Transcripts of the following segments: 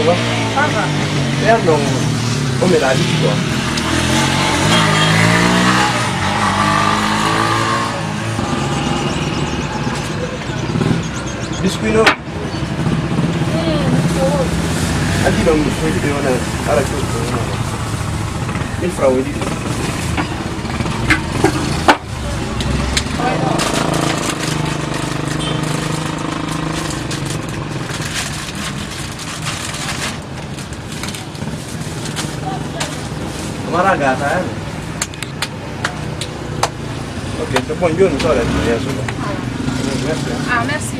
va? Ça va. Regarde donc, comme elle a dit, toi. Biscuit, non? Adi dong, biscuit di mana? Ada cukup. Ini frau ini. Marah gata kan? Oke, itu bonjour, soalnya ya sudah. Merci. Ah, merci.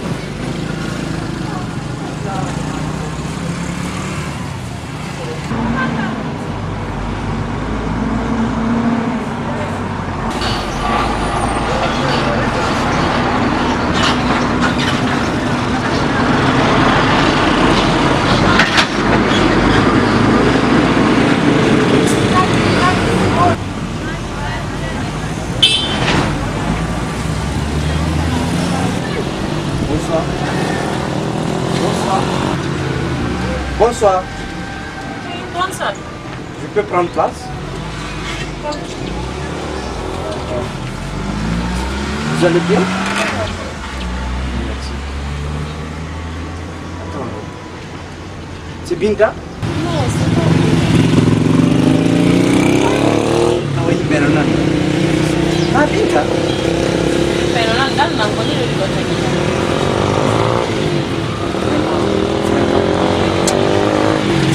Bonsoir. Bonsoir. Je peux prendre place? Vous allez bien? Merci. Attends. C'est Binta? Non, c'est pas. Ah oui, Bernard. Ah, Binta? Pero non manco di ricordo che.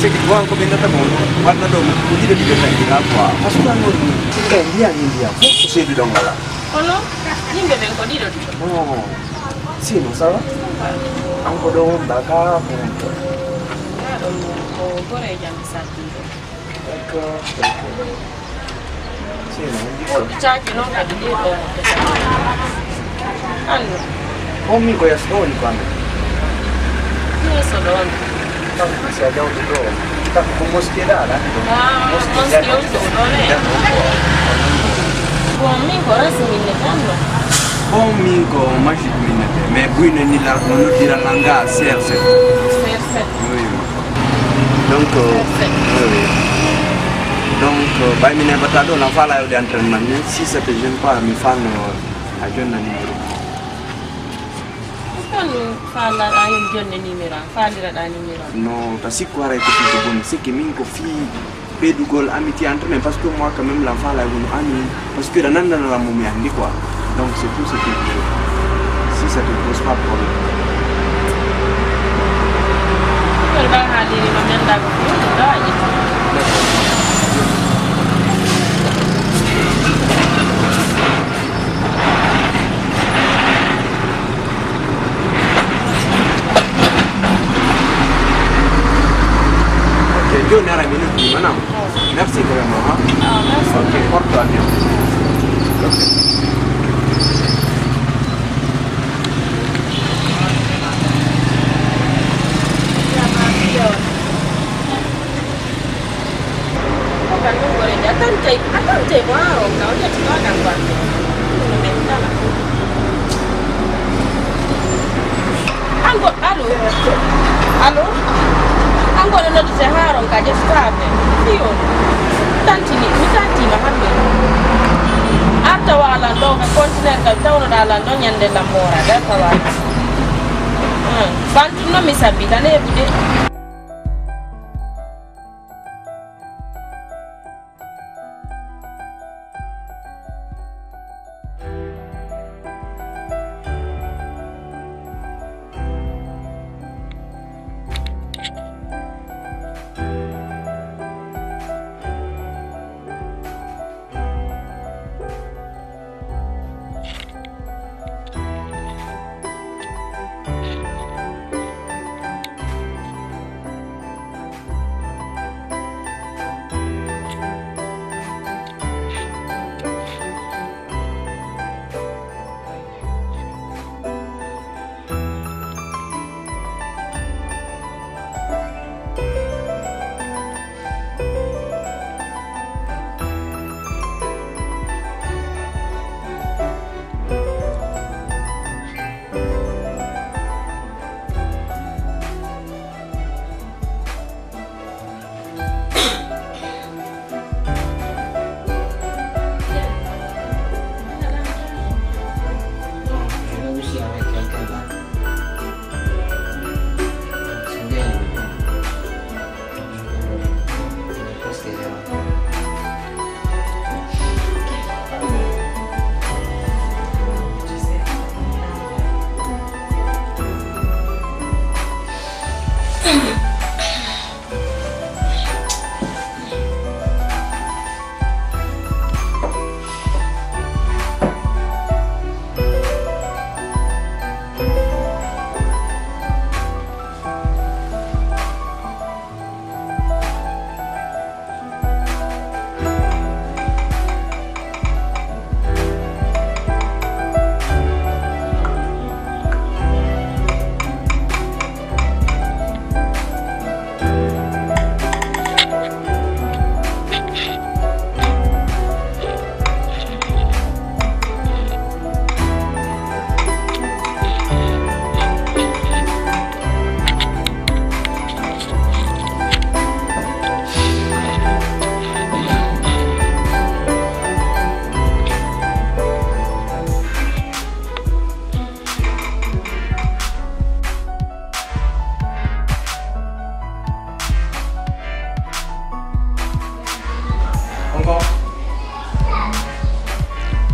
C'est que toi, comme Binta, bon, guarda dove, tu dire di Binta là qua. Ma scusa, non. India. Forse sei di Dongala. Oh no? Io vengo di ricordo. No. Sì, non sa? Anche dove da capo. O vorrei già mi sa dire. Ecco. Sì, non Oh, già che non cade di ricordo. Allora, oh, mi vuoi ascoltare qua? io sono Se abbiamo tutto. Sta come schierare, Ah, non schio solo, buon mingo, ora si mi neganno. Oh, mingo, magic minute. Mais oui, non il a non dire la langue, c'est Perfetto. oui. Donc, oui. Donc, bah, mi ne pas tardé, on a fait la d'entraînement. Si ça te gêne pas, mi fanno a jeune numéro. Quando fa la giorno numero, fa la numero. Non, parce que quoi, c'est que mingo fille. Pédugol amitié entraînement parce que moi quand même l'enfant là une amie parce que dans la momie andi quoi donc c'est tout ce que si ça te pose pas problème Per va a dire ma mi andava più dai. ok John era minuto di mana merci vraiment Ah, merci. ok porto a bien ok Tante wow, kau dia cuma gangguan. Mental lah. Anggo, halo. Anggo ndio tuseharo kaje stave. Sio. Mi tanti mahambe. Hata wala ndo ka continental town dala ndo nyande la mora da kawala. Bantu no misabila ne bude.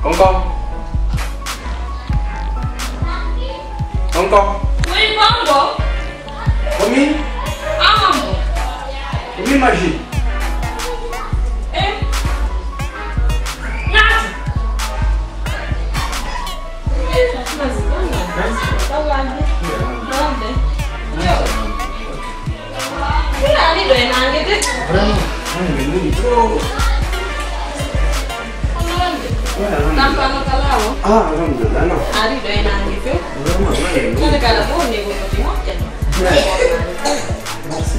Encore. Encore. Oui, Congo. Combien? Ah, Combien magie? Ah, alhamdulillah, no. Ari do ena ngife. Vraiment, None kala bone go to moja. Merci.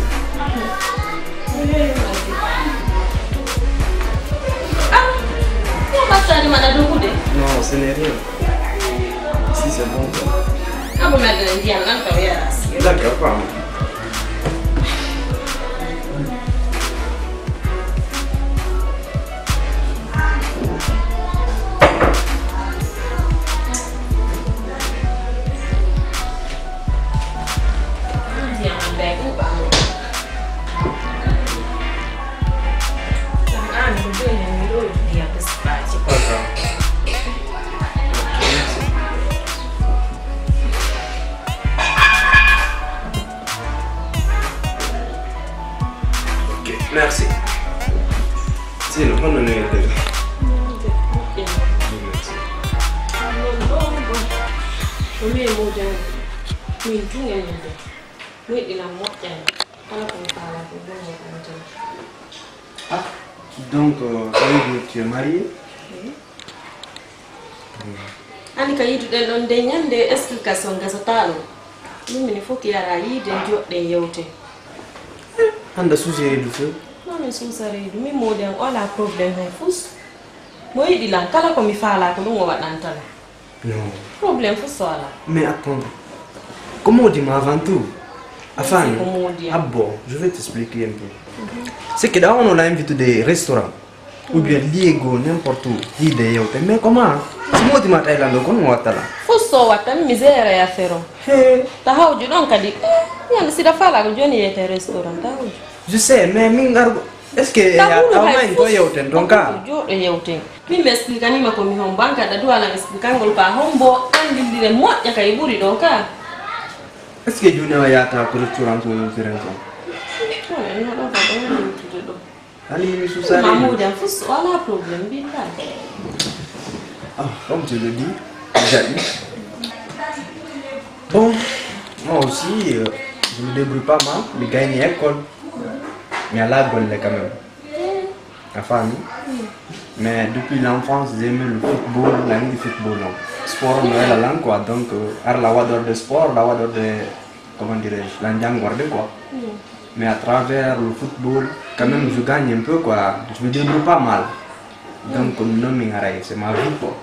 Ah, on va faire du madadou de. Non, ce n'est rien. Si c'est bon. Ah bon, mais de dia nan ka ya. D'accord, pas. Merci. Sì, non fanno niente. Ah, donc, ça veut dire que tu es marié? Ani ka yidu den don de nyande explication ga satalo. Mimi faut qu'il y a yide jodde yewte. Anda sujet du feu? Non, mais son sari du mi moden ola problem hay fus. Mo yidi lan kala ko mi fala ko ngo wadantala. Non. Problème fus wala. Mais attends. Comment dis-moi avant tout? Enfin, Comment dire? ah bon, je vais t'expliquer un peu. C'est que d'abord on a invité des restaurants. Ou bien Liego, n'importe où. Idée, mais comment? Si moi tu m'as Thaïlande, comment on va là? Fus so wata mi misère ya fero. Hey. Ta hawju don kadi. Yan sida fala ko joni yete restaurant ta hawju. Je sais, mais Mingargo, est-ce que il y a un peu de ton cas? Mi m'explica ni ma komi hon banka da duala m'explica ngol pa hombo andi dire mo ya kay buri do ka. Est-ce que tu n'as pas ta restaurant ou une restaurant? Allez, sous ça. Maman, il faut voilà problème billah. Ah, comme tu le dis, déjà eu. Bon, moi aussi, je me débrouille pas mal, je gagne l'école. Mais à la bonne quand même. La famille. Mais depuis l'enfance, j'aimais le football, la langue du football. Sport, mais la langue quoi. Donc, la wador de sport, la wador de, comment dirais-je, l'andiang guardé quoi. Mais à travers le football, quand même, je gagne un peu quoi. Je me débrouille pas mal. Donc, non, c'est ma vie quoi.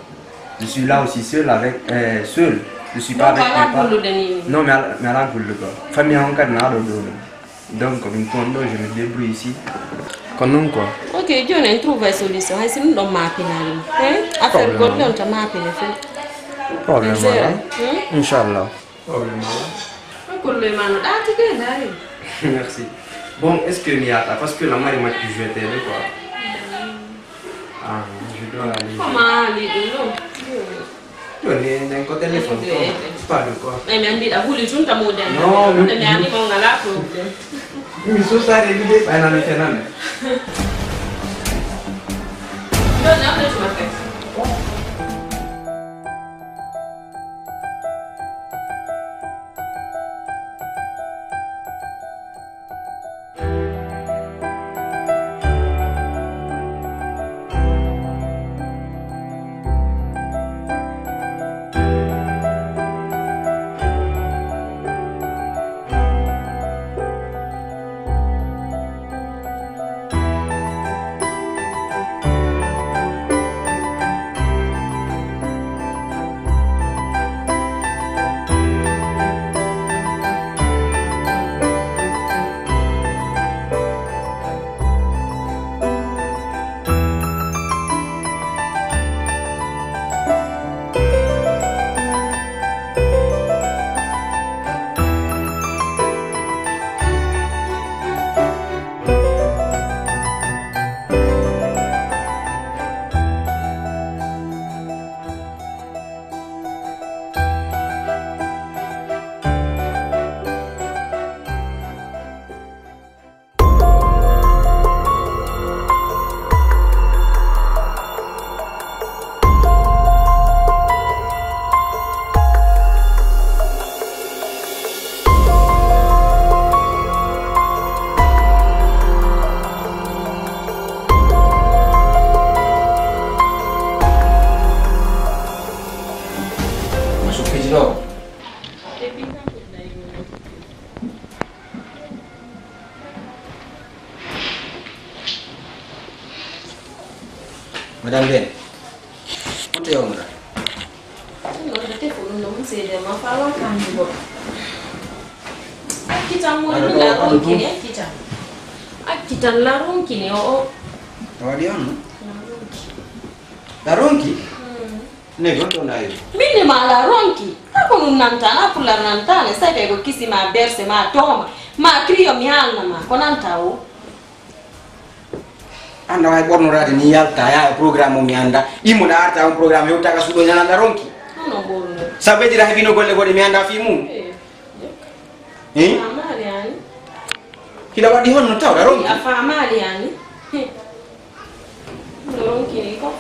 Je suis là aussi seul avec, seul. Je suis pas avec mes parents. Non, mais à la boule quoi. Famille en cas de nada. Donc, comme je me débrouille ici. Comment quoi? Ok, Dieu n'a trouvé une solution. C'est nous dans ma pénale. Hein? Affaire God, on t'a ma pénale. Problème là. Inch'Allah. Problème là. Ah, tu peux d'ailleurs. Merci. Bon, est-ce que Niata, parce que la mère m'a dit que je vais t'aider quoi. Ah, je dois aller. Comment aller de l'eau? Tu es d'un côté téléphone. Tu parles de quoi? Mais on dit à vous les jeunes à moderne. Non, mais on a la problème. Mais ça, ça réglé par un éternel. Non, non, je m'appelle. Madame Ben. What are you? Laronki? Nego tona hiyo. Mimi mala ronki. Tako nantana pula nantana sasa iko kisi ma berse ma toma. Ma krio mi halna ma konantao. Anda wai borno radi ni yalta ya programu mi anda. Imo na arta un programu yutaka sudo nyana laronki. No borno. Sabe dira hivino golle mi anda fimu. Amali yani. Kila wadi hono taw laronki. Afa amali yani. Laronki ni ko.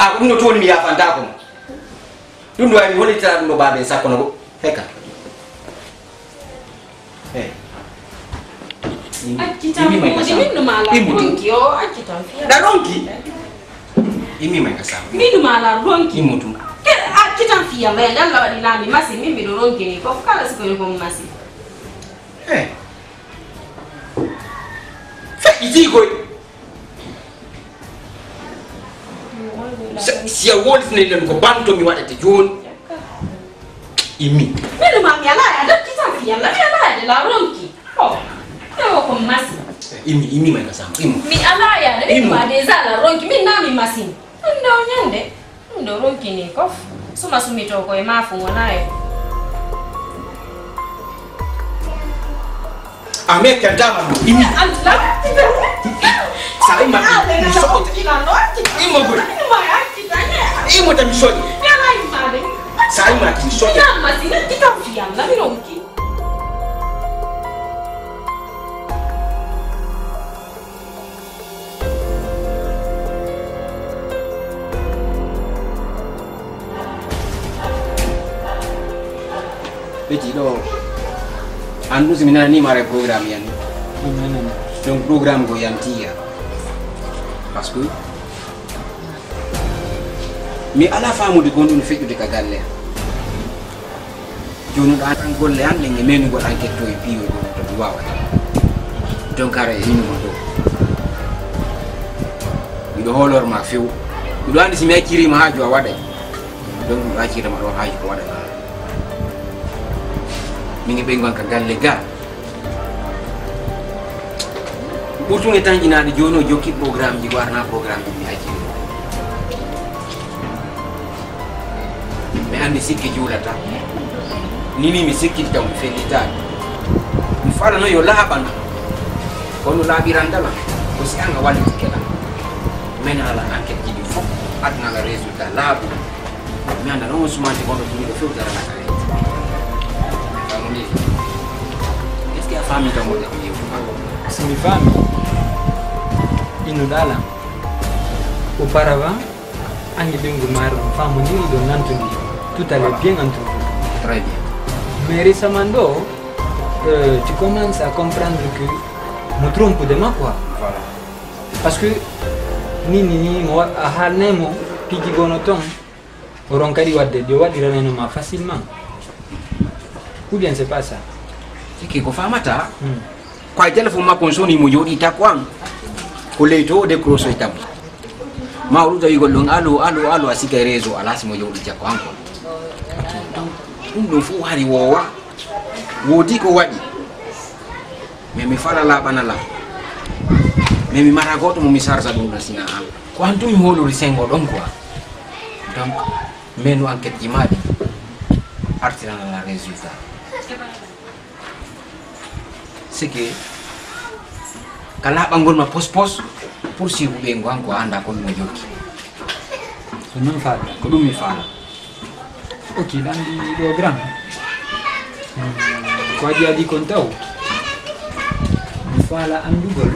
Aku no toni mi yafanta ko. Dundu ay mi woni tan no babe sakono go. Heka. Imi mai kasama. Mimi mala ronki. Imutu. Kita fia mbele ndala wadilami masi mimi ndo ronki ni kwa kala siku yuko masi. Izigo. Si awol sine ko banto mi wadete jon. Imi. Mimi mami ala ya kita fia la ala la ronki. Oh. Yo ko masi. Imi mai kasama. Mi ala ya ni ma deza la ronki mi nami masi. Ndo nyende. Ndo ronki ni ko. Soma sumito ko emafu ngonayo. Ame kandama imi. Antla. Sai ma. Imo go. Imo ta misoni. Sai ma misoni. Mas ini kita fiam la ronki. Beti do anu sebenarnya ni mare program yani. Donc program go yantia. Parce que mi ala famu di gondu feju de kagalle. Jonu da tan golle an lengi menu go enquête to e piwo do wawa. Donc are inu mo do. Mi do holor ma few. Mi do andi si mi akiri ma hajo wada. Donc mi akiri ma do hajo wada. Mingi bengon ka galle ga butu ngetanji na di jono joki program ji warna program ji haji me andi sikki julata nini mi sikki taw felita mi fala no yo labana kono labiranda la ko si anga wali tikela mena ala enquête ji di fo adna la résultat labu me anda no sumante kono ji do filter la kay est-ce que la famille dans mon ami c'est une famille inudala auparavant angi bengu mar femme ni do nantundi tout allait bien entre vous très bien mais récemment tu commences à comprendre que nous trompons de ma quoi voilà parce que ni mo a halnemo pigi bonoton ronkadi wadde do wadira no ma facilement ou bien c'est pas ça c'est ko famata kwa téléphone ma consoni mo jodi ta kwam ko leto de crosso itam ma ruta yi gollon alo asika rezo alasi mo jodi ta kwam ko dum fu hari wowa wodi ko wadi mais mi fala la banala mais mi maragoto mo mi sarza dum nasina am ko antu mi holo risengo don quoi donc menu enquête jimadi artira la résultat c'est que kala bangol ma pos pour si vous bengo anko anda ko mo jokki ko non fa ko dum mi fala ok dan di program ko di kontao mi fala andugol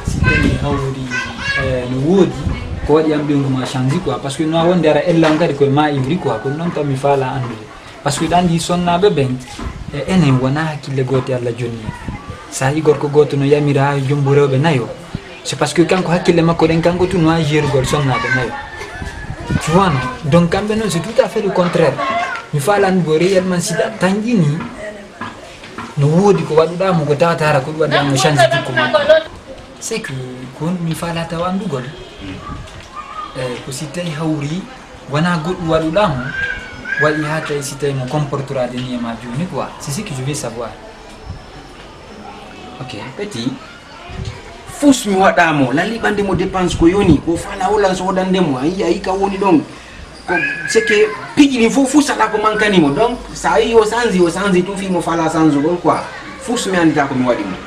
si tani hawri no wodi ko wadi am bengo ma changi quoi parce que no wondera ella ngadi ko ma imri quoi ko non to mi fala andu parce que dan di sonna be ben enen wona hakille gote alla jonni sa yi gorko goto no yamira jombu rewbe nayo c'est parce que kanko hakkille makko den kanko tu no agir gol sonna be nayo tu vois non donc kambe non c'est tout à fait le contraire mi falan go réellement sida tangini no wodi ko waduda mo go tawtara ko wadi mo change ko c'est que kon mi fala tawandugol ko si tay hawri wana goddu wadulamo wali hata si tay mo comportera de ni ma joni quoi, c'est ce que je veux savoir. Ok petit fus mi waɗamo lalliɓande mo dépense ko yoni ko fala wolan sodandemo ayi ka woni ɗon ko c'est que piƴini fof fusata ko mankanimo donc sa yi o sanzi tufimo fala sansugol quoi fus mi andita ko mi waɗimo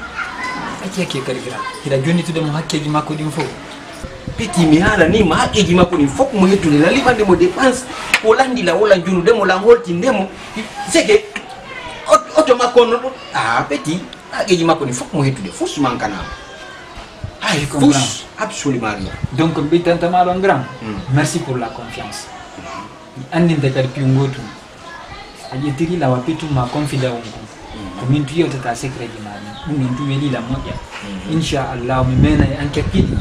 acci hakke kadi gira ila jonnitude mo hakkeji makko ɗin fof piti mi haalanima haqqeji makko ɗin fof mo yettude lalliɓande mo dépense ko landila wolan junudemo lan holtindemo c'est que auto makko no ɗum petit haqqeji makko ɗin fof mo yettude fus mankanama. Ah, je comprends. Absolument rien. Donc, grand, merci pour la confiance. Andinte kadi piungotu. Aje tiri la wapitu ma confida wonko. Komin tuyo tata secret di mari. Dum tu weli la moja. Insha Allah mi mena anke kidi.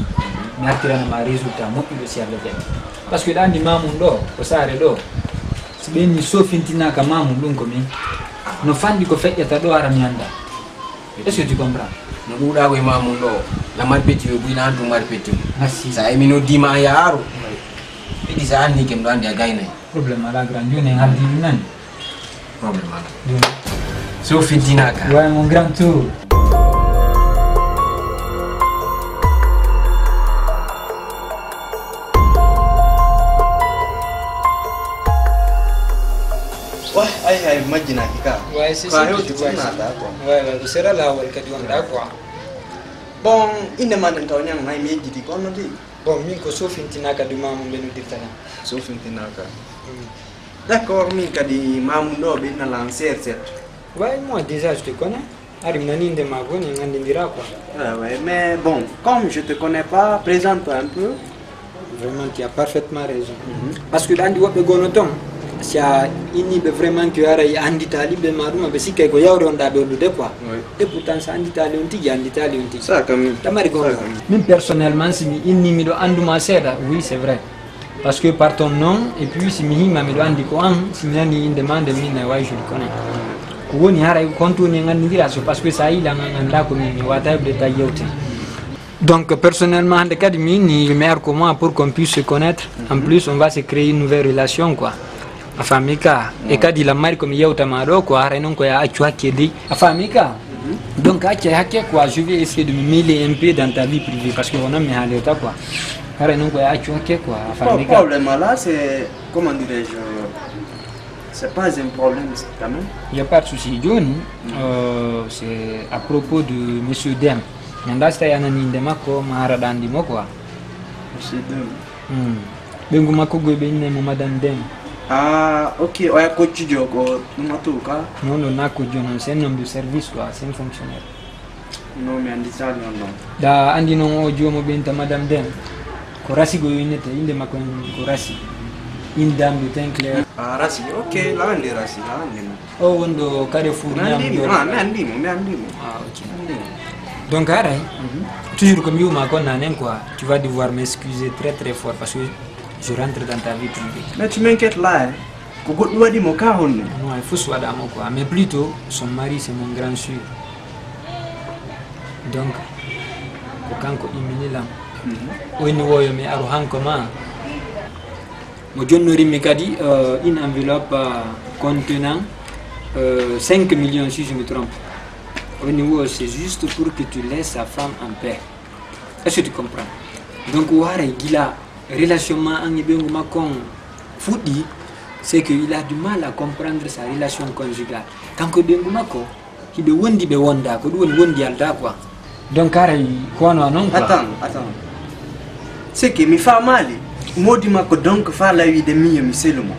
Mi atira na ma resultat mo ido si Allah dem. Parce que dandi mamun do, ko sare do. Sibeni so fintina ka mamun dum ko mi. No fandi ko feƴƴata do ara mi anda. Est-ce que tu comprends? No ɗuɗa koye mamum ɗo lamar peti o ɓuyna antu mar peti merci sa emi no dima a yaaru ɓiɗi sa anni kem ɗo andi a gaynayi probléme ala grand joni en haldimi nani probléme ala so fintinaka ouais mon grand tour. Wah, ay majjinaki ka. Ouais, c'est ça. Ouais, ce sera là où elle on d'accord. Bon, inde man taw nyang nay mi jiti ko no di. Bon, min ko so fintinaka du mamum benu dirtana. So fintinaka. D'accord, min kadi mamum do be na lancer set. Ouais, moi déjà je te connais. Arim nani de ma bonne ngandindira quoi. Ouais, mais bon, comme je te connais pas, présente-toi un peu. Vraiment, tu as parfaitement raison. Parce que dans du wobe gonoton si ini be vraiment que ara andi talibe maruma be sikay ko yawre on da be lude quoi. Et pourtant ça andi tali on tigi andi tali on tigi. Ça comme tamari ko. Même personnellement si mi inni mi do anduma seda, oui c'est vrai. Parce que par ton nom et puis si mi hima mi do andi ko an si mi andi demande mi na way je le connais. Ko woni hara konto ni ngandi dira so parce que ça il nganda ko mi wata be ta yewte. Donc personnellement de cadmi ni meilleur que moi pour qu'on puisse se connaître. En plus on va se créer une nouvelle relation quoi. Afamika e kadi la mari comme yauta maro ko ara non ko ya achu hakedi afamika donc ache hakke quoi je vais essayer de me mêler un peu dans ta vie privée parce que on a mis à l'état quoi ara non ko ya achu hakke quoi afamika le problème là c'est comment dirais-je c'est pas un problème quand même il y a pas de souci Johnny c'est à propos de monsieur Dem nanda sta yana ni ndema ko mara dandi mo quoi monsieur Dem bengu mako go be ni mo madame Dem. Ah, ok, oya coach Joko, numatuka. Non, non, na coach non, c'est un homme de service quoi, c'est un fonctionnaire. Non, mais andi ça non. Da andi non ojo mo benta madame Dem. Ko rasi go yinete inde makon ko rasi. Une dame de teint clair. Ah, rasi, ok, la andi rasi, la andi. Oh, wondo Carrefour nyam yo. Ah, me andi. Ah, ok. Donc aray, toujours comme you makon nanen quoi, tu vas devoir m'excuser très très fort parce que je rentre dans ta vie privée. Mais tu m'inquiètes là, hein? Non, il faut soit d'amour quoi. Mais plutôt, son mari c'est mon grand sûr. Donc, quand il là, où il voit mais arohan comment? Mon John Nori dit une enveloppe contenant 5 millions si je me trompe. Au niveau c'est juste pour que tu laisses sa femme en paix. Est-ce que tu comprends? Donc, Gila. Relationnement Foudi, c'est qu'il a du mal à comprendre sa relation conjugale. Quand que Bengumako, il de wondi be wonda, ko wondi alda quoi. Donc quoi non quoi. Attends. C'est que mi fa mali. Modi mako donc fa la wi de mi seulement.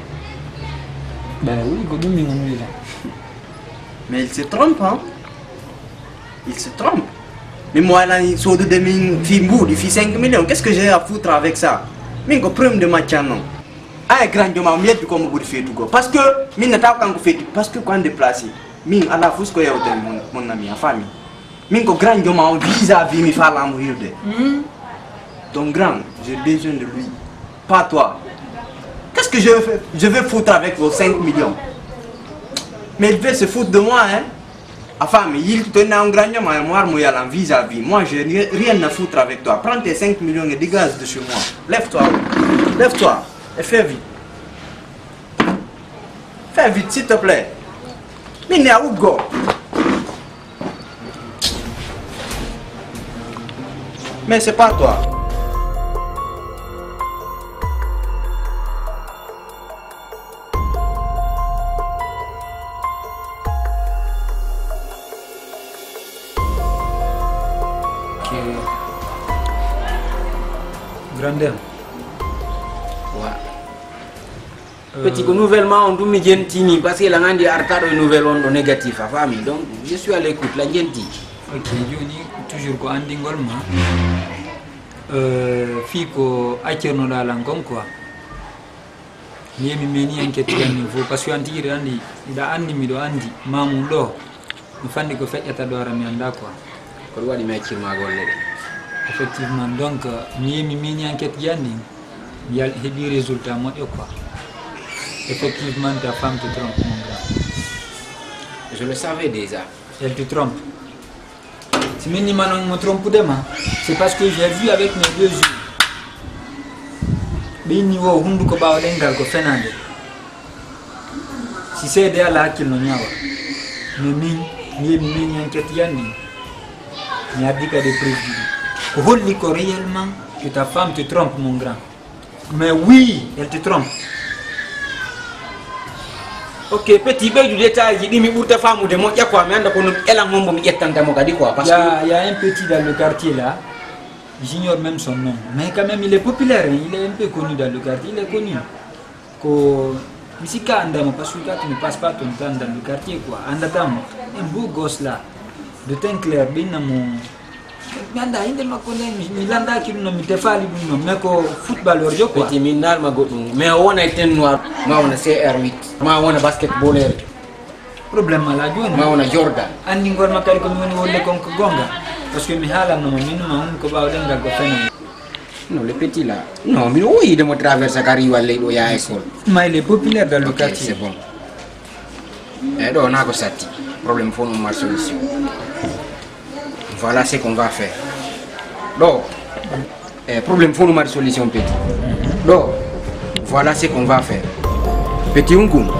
Ben oui, ko dum mi ngoni là. Mais il se trompe hein. Il se trompe. Mais moi là il saute de mi fimbu, il fait 5 millions. Qu'est-ce que j'ai à foutre avec ça? Mingo prime de match non. Ay grand de ma miette comme vous faites tout parce que min na ta kan ko fait parce que quand déplacer min ala fusco ya hotel mon ami en famille. Mingo grand de ma vis-à-vis mi fa la mourir de. Ton grand, j'ai besoin de lui. Pas toi. Qu'est-ce que je vais foutre avec vos 5 millions? Mais il veut se foutre de moi hein. Enfin, mais il te n'a un grand moi, moi, vis-à-vis. Moi, j'ai rien à foutre avec toi. Prends tes 5 millions et dégage de chez moi. Lève-toi. Lève-toi. Et fais vite. Fais vite, s'il te plaît. Mais où go? Mais c'est pas toi. Grandeur. Petit que nouvellement on doit me gentini parce que la ngandi artado nouvelle on négatif à famille donc je suis à l'écoute la genti. Ok, joni toujours ko andi ngolma fi ko accerno dalan kon quoi. Yemi meni enquête yani fo parce que antiri andi ida andi mi do andi mamu do mi fandi ko feccata do ara mi anda quoi. Ko wadi me accirma golle. Effectivement donc mi yemi meni enquête yani yal hebi résultat mo e quoi. Effectivement, ta femme te trompe, mon grand. Je le savais déjà. Elle te trompe. Si Miniman me trompe demain, c'est parce que j'ai vu avec mes 2 yeux. Biniwo hundu ko bawa dengal ko fenande. Si c'est de ala qu'il no nyawa. Mais mi enquête yani. Mi a dit que des preuves. Ko holli ko réellement que ta femme te trompe, mon grand. Mais oui, elle te trompe. Ok, petit peu du détail, il dit que femme ou de moi, il y a quoi, mais elle a un moment qui est en train de quoi. Il y a un petit dans le quartier là, j'ignore même son nom, mais quand même il est populaire, il est un peu connu dans le quartier, il est connu. Ici, quand parce que tu ne passes pas ton temps dans le quartier, quoi. Un beau gosse là, de teint clair, bien mon. Ganda inde makone milanda kiruno mitefali buno meko footballeur yo quoi. Petit minal magodum mais on a été noir ma on a CR8 ma on a basketballeur problème la joni ma on a Jordan andi ngor makari ko woni wolle kon ko gonga parce que mi hala no min ma on ko baw dengal ko fenen. Non le petit là non mais oui de me traverser cari walle do ya école mais il est populaire dans le quartier. C'est bon et donc on a ko sati problème faut nous marcher solution. Voilà ce qu'on va faire. Donc, problème, il faut nous mettre solution petit. Donc, voilà ce qu'on va faire. Petit Ungoum.